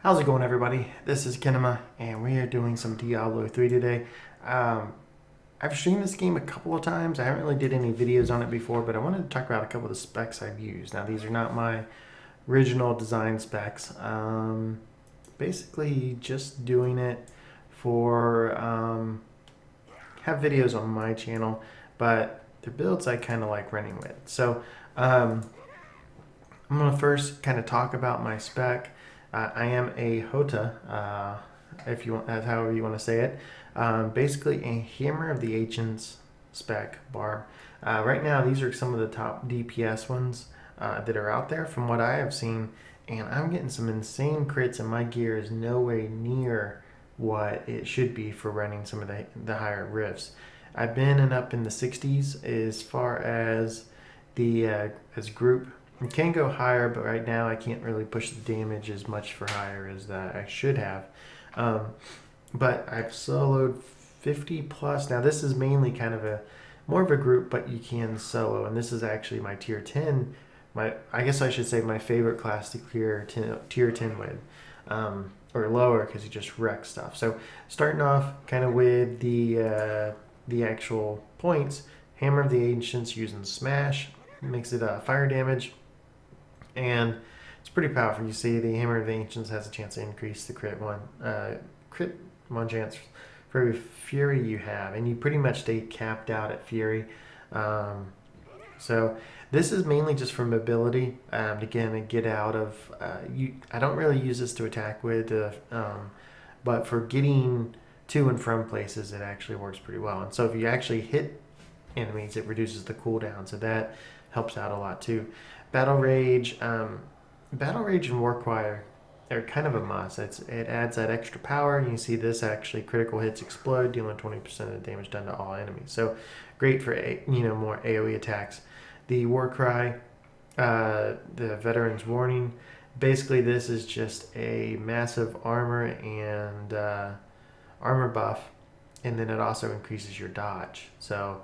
How's it going, everybody? This is Kinema, and we are doing some Diablo 3 today. Um, I've streamed this game a couple of times. I haven't really did any videos on it before, but I wanted to talk about a couple of the specs I've used. Now, these are not my original design specs. Basically, just doing it for have videos on my channel, but the builds I kind of like running with. So I'm going to first kind of talk about my spec. I am a HOTA, if you want, however you want to say it. Basically, a Hammer of the Ancients spec barb. Right now, these are some of the top DPS ones that are out there from what I have seen, and I'm getting some insane crits, and my gear is no way near what it should be for running some of the higher rifts. I've been up in the 60s as far as the as group. You can go higher, but right now I can't really push the damage as much for higher as I should have. But I've soloed 50 plus. Now this is mainly kind of more of a group, but you can solo, and this is actually my tier 10. I guess I should say my favorite class to clear tier 10 with, or lower, because you just wreck stuff. So starting off kind of with the actual points, Hammer of the Ancients using Smash makes it fire damage. And it's pretty powerful. You see, the Hammer of the Ancients has a chance to increase the crit one chance for every Fury you have, and you pretty much stay capped out at Fury. So this is mainly just for mobility. Again, to get out of I don't really use this to attack with, but for getting to and from places, it actually works pretty well. And so if you actually hit enemies, it reduces the cooldown, so that helps out a lot too. Battle Rage and Warcry are kind of a must. It adds that extra power, and you see this actually critical hits explode, dealing 20% of the damage done to all enemies. So great for more AoE attacks. The Warcry, the Veteran's Warning. Basically, this is just a massive armor and armor buff, and then it also increases your dodge. So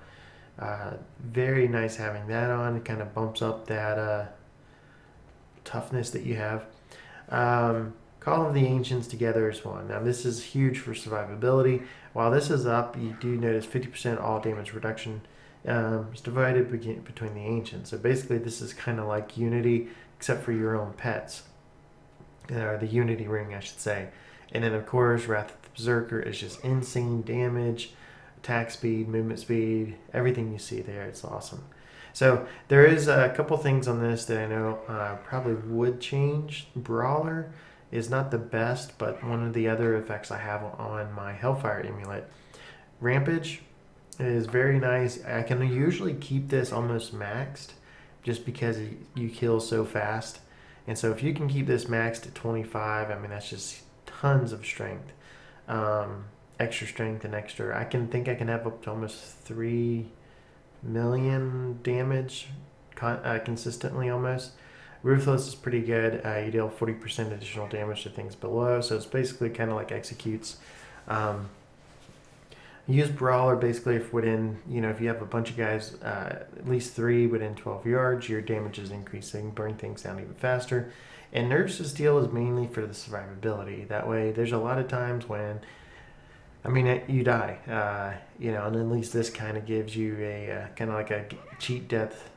very nice having that on. It kind of bumps up that toughness that you have. Call of the Ancients together is one. Now this is huge for survivability. While this is up, you do notice 50% all damage reduction is divided between the Ancients. So basically this is kind of like Unity, except for your own pets. Or the Unity ring, I should say. And then of course Wrath of the Berserker is just insane damage, attack speed, movement speed, everything you see there. It's awesome. So there is a couple things on this that I know probably would change. Brawler is not the best, but one of the other effects I have on my Hellfire amulet. Rampage is very nice. I can usually keep this almost maxed just because you kill so fast. And so if you can keep this maxed at 25, I mean, that's just tons of strength. Extra strength and extra. I can have up to almost 3 million damage consistently almost. Ruthless is pretty good. You deal 40% additional damage to things below, so it's basically kind of like executes. Use Brawler basically if if you have a bunch of guys, at least 3 within 12 yards, your damage is increasing, burn things down even faster. And Nerves to Steel is mainly for the survivability. That way, there's a lot of times when you die, and at least this kind of gives you a kind of like a cheat death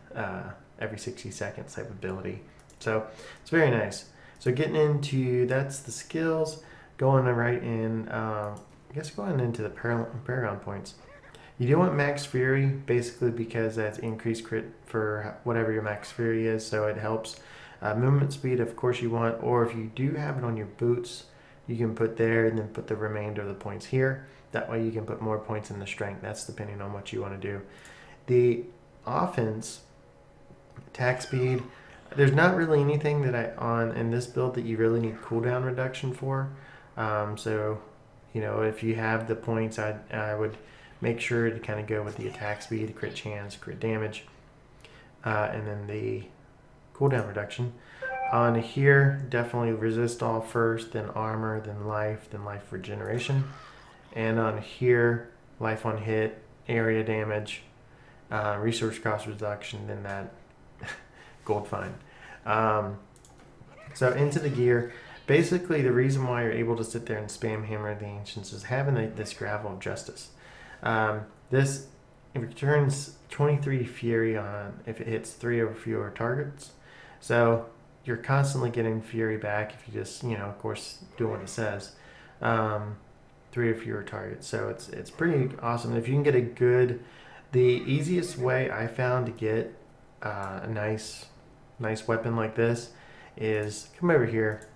every 60 seconds type ability. So it's very nice. So getting into, that's the skills. Going right in, going into the Paragon points. You do want Max Fury, basically because that's increased crit for whatever your Max Fury is, so it helps. Movement speed, of course you want, or if you do have it on your boots, you can put there and then put the remainder of the points here. That way you can put more points in the strength. That's depending on what you want to do. The offense, attack speed, there's not really anything that in this build that you really need cooldown reduction for. So, if you have the points, I would make sure to kind of go with the attack speed, crit chance, crit damage, and then the cooldown reduction. On here, definitely resist all first, then armor, then life regeneration. And on here, life on hit, area damage, resource cost reduction, then that gold fine. So into the gear, Basically, the reason why you're able to sit there and spam Hammer of the Ancients is having this Gravel of Justice. This it returns 23 Fury on if it hits 3 or fewer targets. So you're constantly getting Fury back if you just, of course, do what it says. 3 or fewer targets. So it's pretty awesome. If you can get the easiest way I found to get a nice weapon like this is come over here,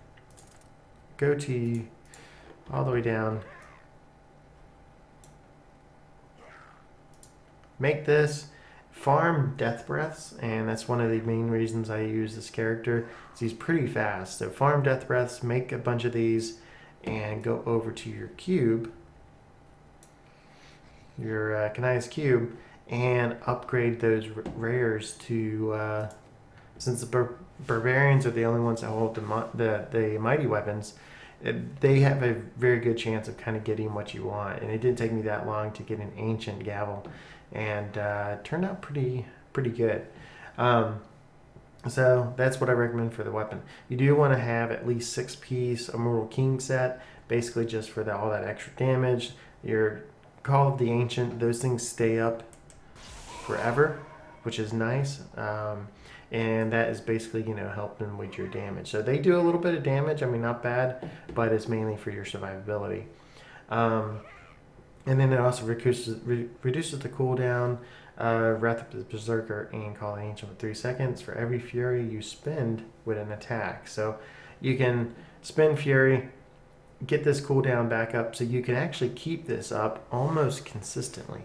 go to all the way down, make this, farm Death Breaths, and that's one of the main reasons I use this character. So he's pretty fast. So farm Death Breaths, make a bunch of these, and go over to your cube, your Kanai's cube, and upgrade those rares to, since the barbarians are the only ones that hold the mighty weapons, they have a very good chance of kind of getting what you want. And it didn't take me that long to get an ancient gavel, and it turned out pretty good. So that's what I recommend for the weapon. You do want to have at least 6-piece Immortal King set, basically just for all that extra damage. Your Call of the Ancient, those things stay up forever, which is nice. And that is basically, helping with your damage. So they do a little bit of damage. I mean, not bad, but it's mainly for your survivability. And then it also reduces the cooldown. Wrath of the Berserker and Call of the Ancient for 3 seconds for every Fury you spend with an attack. So you can spend Fury, get this cooldown back up, so you can actually keep this up almost consistently,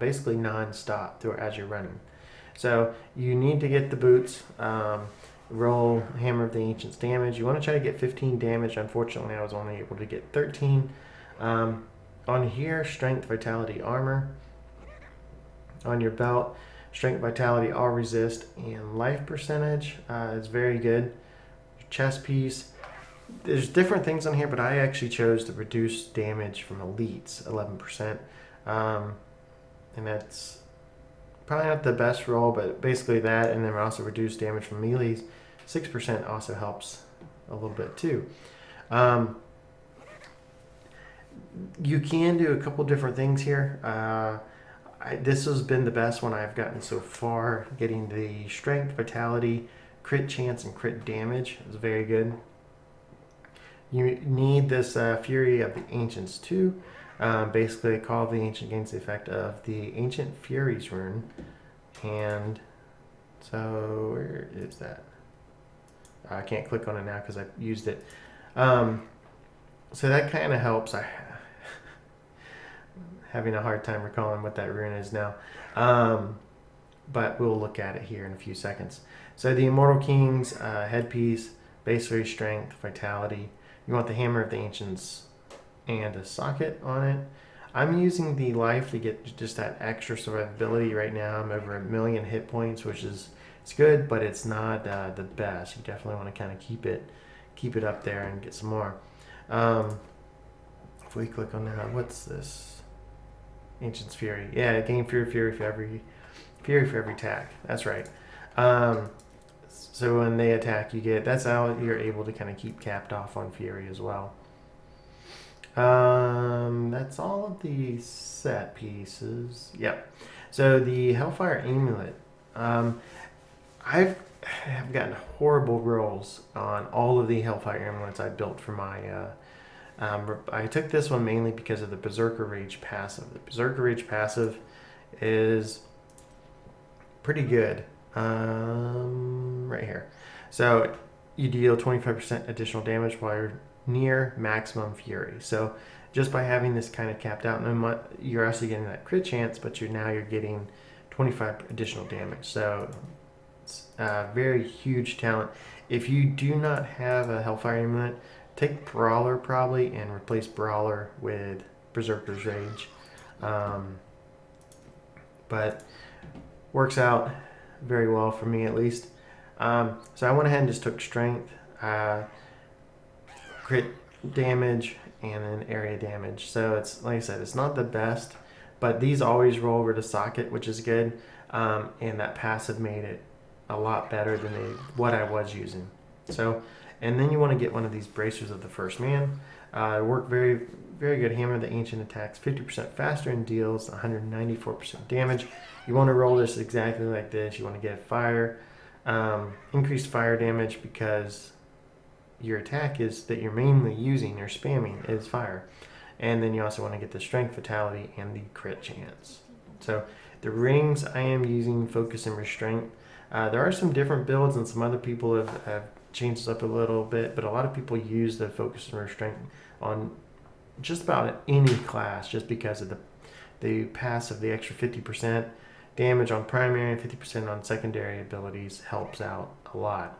basically non-stop as you're running. So you need to get the boots, roll Hammer of the Ancients damage. You want to try to get 15 damage. Unfortunately, I was only able to get 13. On here, Strength, Vitality, Armor. On your belt, Strength, Vitality, All Resist, and Life Percentage is very good. Your chest piece. There's different things on here, but I actually chose to reduce damage from elites, 11%. And that's probably not the best roll, but basically that, and then also reduce damage from melees. 6% also helps a little bit too. You can do a couple different things here. This has been the best one I've gotten so far. Getting the Strength, Vitality, Crit Chance, and Crit Damage is very good. You need this Fury of the Ancients too. Basically, Call of the Ancient gains the effect of the Ancient Furies rune. And so, where is that? I can't click on it now because I used it. So that kind of helps. I'm having a hard time recalling what that rune is now. But we'll look at it here in a few seconds. So the Immortal King's headpiece, basically Strength, Vitality. You want the Hammer of the Ancients and a socket on it. I'm using the life to get just that extra survivability right now. I'm over 1 million hit points, which is it's good, but it's not the best. You definitely want to kind of keep it up there and get some more. If we click on that, what's this? Ancient's Fury. Yeah, gain Fury for every attack. That's right. So when they attack, that's how you're able to kind of keep capped off on Fury as well. That's all of the set pieces. Yep. So the Hellfire Amulet. I've gotten horrible rolls on all of the Hellfire Amulets I built for my. I took this one mainly because of the Berserker Rage passive. The Berserker Rage passive is pretty good. Right here. So you deal 25% additional damage while you're near maximum Fury. So just by having this kind of capped out, you're also getting that crit chance, but you're getting 25 additional damage. So it's a very huge talent. If you do not have a Hellfire Amulet, take Brawler probably and replace Brawler with Berserker's Rage. But works out very well for me at least. So I went ahead and just took Strength, crit damage, and then area damage. So it's like I said, it's not the best, but these always roll over to socket, which is good. And that passive made it a lot better than what I was using. So And then you want to get one of these bracers of the first man. Work very, very good. Hammer the ancient attacks 50% faster and deals 194% damage. You want to roll this exactly like this. You want to get fire, increased fire damage, because your attack is that you're mainly using or spamming is fire. And then you also want to get the strength, vitality, and the crit chance. So the rings, I am using focus and restraint. There are some different builds, and some other people have changed this up a little bit, but a lot of people use the focus and restraint on just about any class, just because of the passive, the extra 50% damage on primary and 50% on secondary abilities helps out a lot.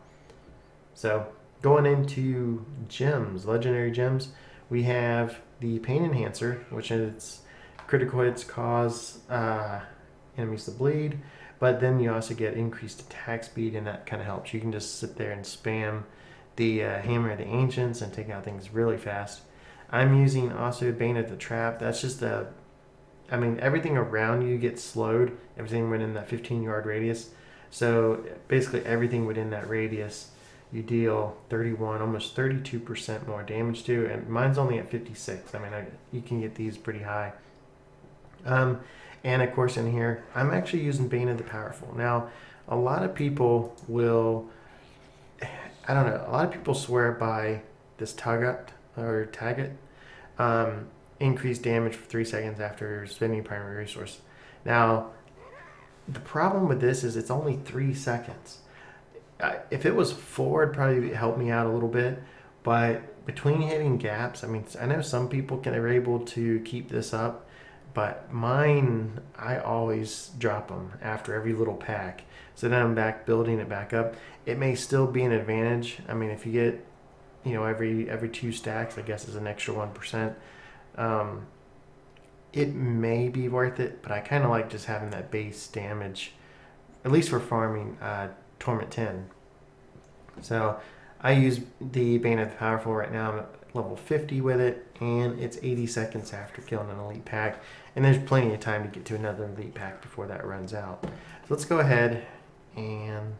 So going into gems, legendary gems, we have the Pain Enhancer, which is critical hits cause enemies to bleed, but then you also get increased attack speed, and that kind of helps. You can just sit there and spam the Hammer of the Ancients and take out things really fast. I'm using also Bane of the Trap. That's just everything around you gets slowed, everything within that 15-yard radius. So basically everything within that radius you deal 31, almost 32% more damage to, and mine's only at 56. You can get these pretty high. And of course in here, I'm actually using Bane of the Powerful. Now, a lot of people a lot of people swear by this Tag It. Increased damage for 3 seconds after spending primary resource. Now, the problem with this is it's only 3 seconds. If it was 4, it'd probably help me out a little bit. But between hitting gaps, I know some people are able to keep this up, but mine, I always drop them after every little pack. So then I'm back building it back up. It may still be an advantage. If you get, every 2 stacks, I guess is an extra 1%. It may be worth it, but I kind of like just having that base damage, at least for farming Torment 10. So I use the Bane of the Powerful right now. I'm at level 50 with it, and it's 80 seconds after killing an elite pack, and there's plenty of time to get to another elite pack before that runs out. So let's go ahead and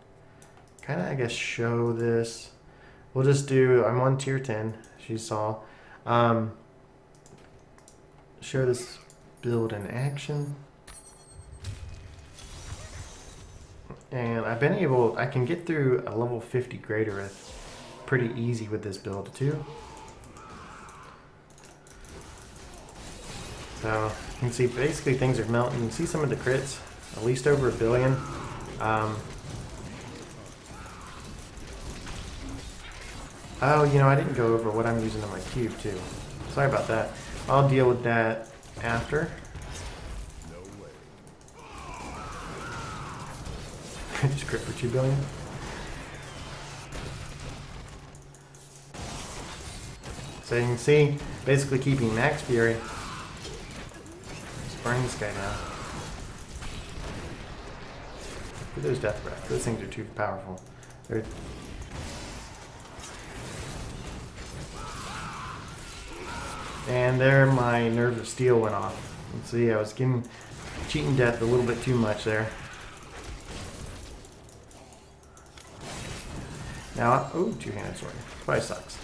kind of, show this. We'll just do, I'm on tier 10, as you saw. Show this build in action. And I can get through a level 50 Greater pretty easy with this build too. So you can see basically things are melting. You can see some of the crits, at least over 1 billion. Oh, I didn't go over what I'm using on my cube too. Sorry about that. I'll deal with that after. Just crit for 2 billion. So you can see, basically keeping max fury. Just burn this guy down. Look at those death breath. Those things are too powerful. And there my Nerves of Steel went off. You can see I was cheating death a little bit too much there. Now, two-handed sword. Probably sucks.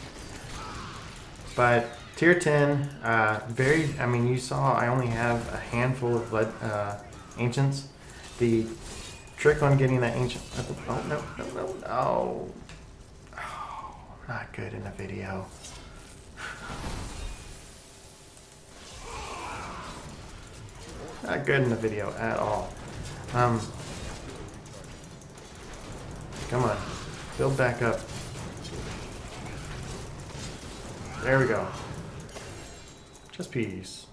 But tier 10, you saw I only have a handful of ancients. The trick on getting that ancient, oh, not good in the video. Not good in the video at all. Come on. Build back up. There we go. Just peace.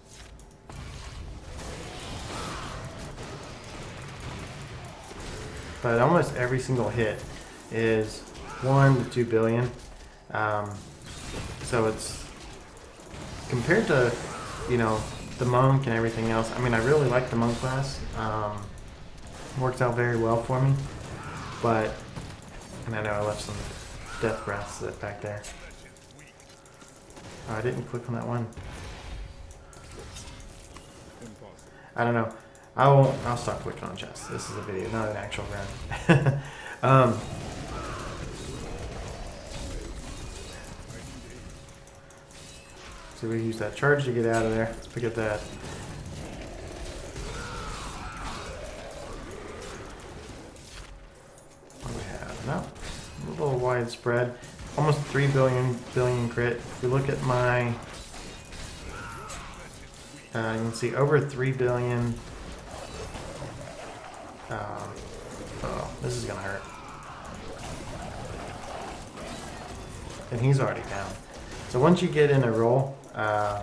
But almost every single hit is 1 to 2 billion. So it's compared to, the monk and everything else. I really like the monk class. Works out very well for me. But, and I know I left some death breaths back there. Oh, I didn't click on that one. I don't know. I'll stop clicking on chests. This is a video, not an actual run. So we use that charge to get out of there. Let's pick up that. What do we have? No. A little widespread. Almost 3 billion crit. If we look at my... you can see over 3 billion. Oh, this is gonna hurt. And he's already down. So once you get in a roll, I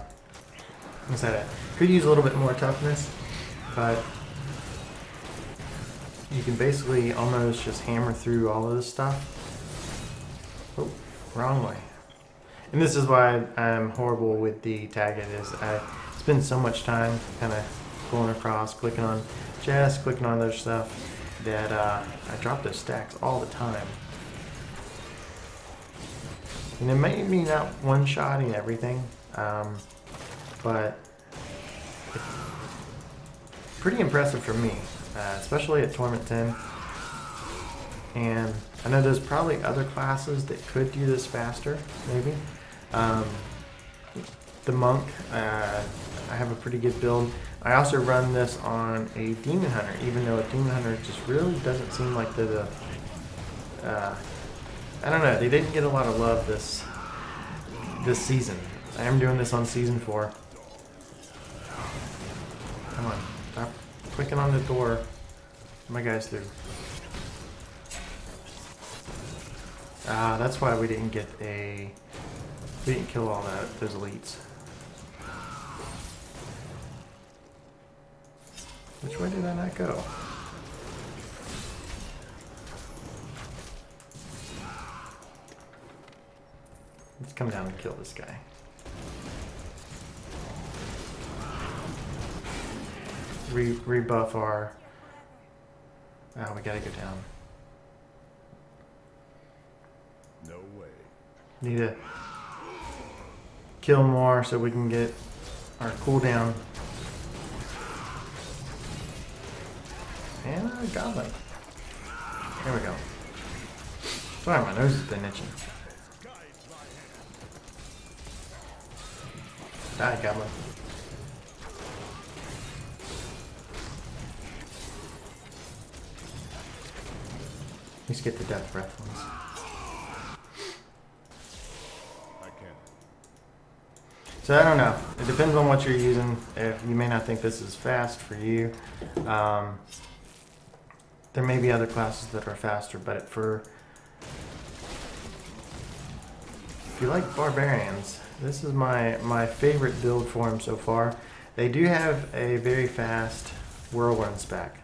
said could use a little bit more toughness, but you can basically almost just hammer through all of this stuff. Oh, wrong way. And this is why I'm horrible with the tag it is. I spend so much time kind of going across, clicking on chest, clicking on other stuff, that I drop those stacks all the time. And it may be not one-shotting everything, but it's pretty impressive for me, especially at Torment 10. And I know there's probably other classes that could do this faster, maybe. The Monk, I have a pretty good build. I also run this on a Demon Hunter, even though a Demon Hunter just really doesn't seem like the I don't know, they didn't get a lot of love this season. I am doing this on season 4. Come on, stop clicking on the door. My guy's through. That's why we didn't kill all those elites. Which way did I not go? Let's come down and kill this guy. Rebuff our... Oh, we gotta go down. No way. Need to kill more so we can get our cooldown. And a goblin. There we go. Sorry, my nose has been itching. Die, goblin. Let's get the death breath ones. I can't. So I don't know. It depends on what you're using. If you may not think this is fast for you, there may be other classes that are faster. But if you like barbarians, this is my favorite build for them so far. They do have a very fast whirlwind spec.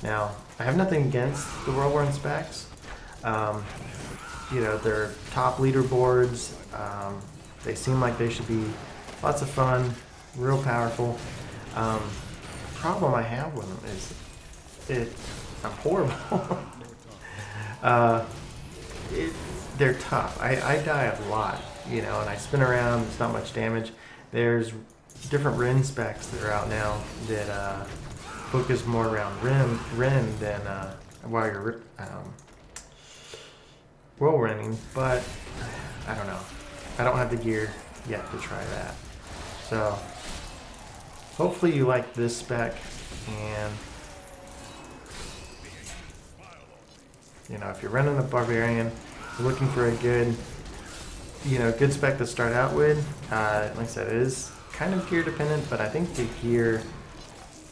Now, I have nothing against the whirlwind specs. You know, they're top leaderboards. They seem like they should be lots of fun, real powerful. Problem I have with them is I'm horrible. They're tough. I die a lot, you know, and I spin around. It's not much damage. There's different Ren specs that are out now that focus more around Ren than while you're whirl running. But I don't know. I don't have the gear yet to try that. So hopefully you like this spec, and you know, if you're running a barbarian, looking for a good, you know, good spec to start out with. Like I said, it is kind of gear dependent, but I think the gear,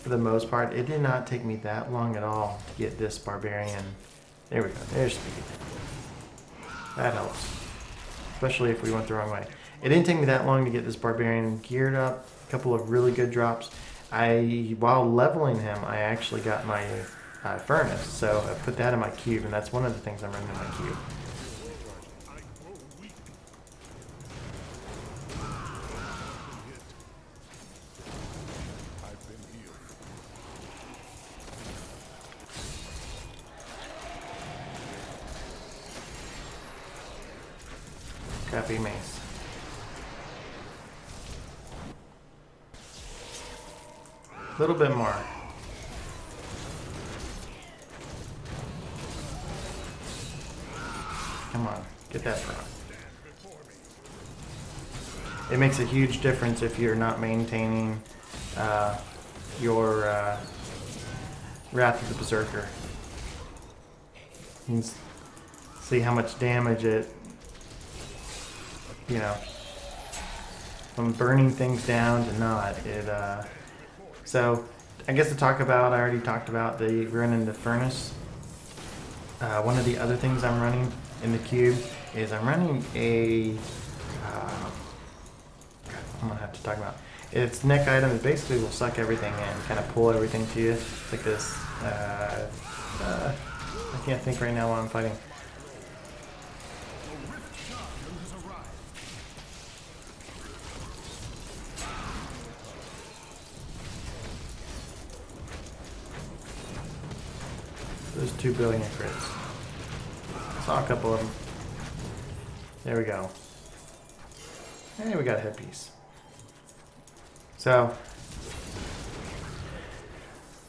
for the most part, it did not take me that long at all to get this barbarian. There we go. There's speed. That helps, especially if we went the wrong way. It didn't take me that long to get this barbarian geared up. A couple of really good drops. While leveling him, I actually got my furnace, so I put that in my cube, and that's one of the things I'm running in my cube. Crappy mace. A little bit more. Come on, get that front. it makes a huge difference if you're not maintaining your Wrath of the Berserker. You can see how much damage it, you know, from burning things down to not. So I guess to talk about, I already talked about the running the furnace. One of the other things I'm running in the cube is I'm running a, I'm gonna have to talk about. Its neck item. It basically will suck everything in, kind of pull everything to you. It's like this. I can't think right now while I'm fighting. Those 2 billion crits. Saw a couple of them. There we go. Hey, we got a headpiece. So,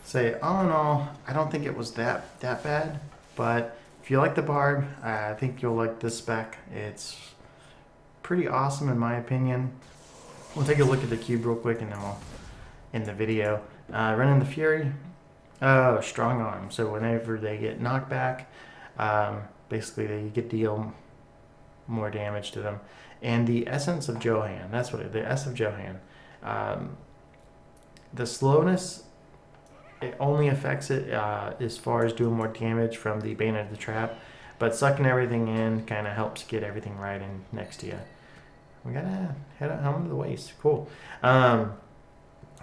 say all in all, I don't think it was that bad. But if you like the Barb, I think you'll like this spec. It's pretty awesome in my opinion. We'll take a look at the cube real quick and then we'll end the video. Running the Fury. Strong arm. So whenever they get knocked back, basically they get deal more damage to them. And the Essence of Johan. That's what the S of Johan. The slowness, it only affects it as far as doing more damage from the Bane of the Trap, but sucking everything in kind of helps get everything right in next to you. We gotta head out home to the waist. Cool. But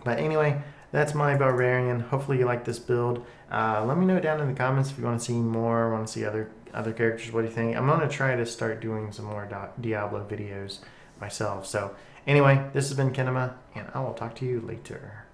anyway, that's my Barbarian. Hopefully you like this build. Let me know down in the comments if you want to see more, want to see other characters. What do you think? I'm gonna try to start doing some more Diablo videos myself. So anyway, this has been Kinema, and I will talk to you later.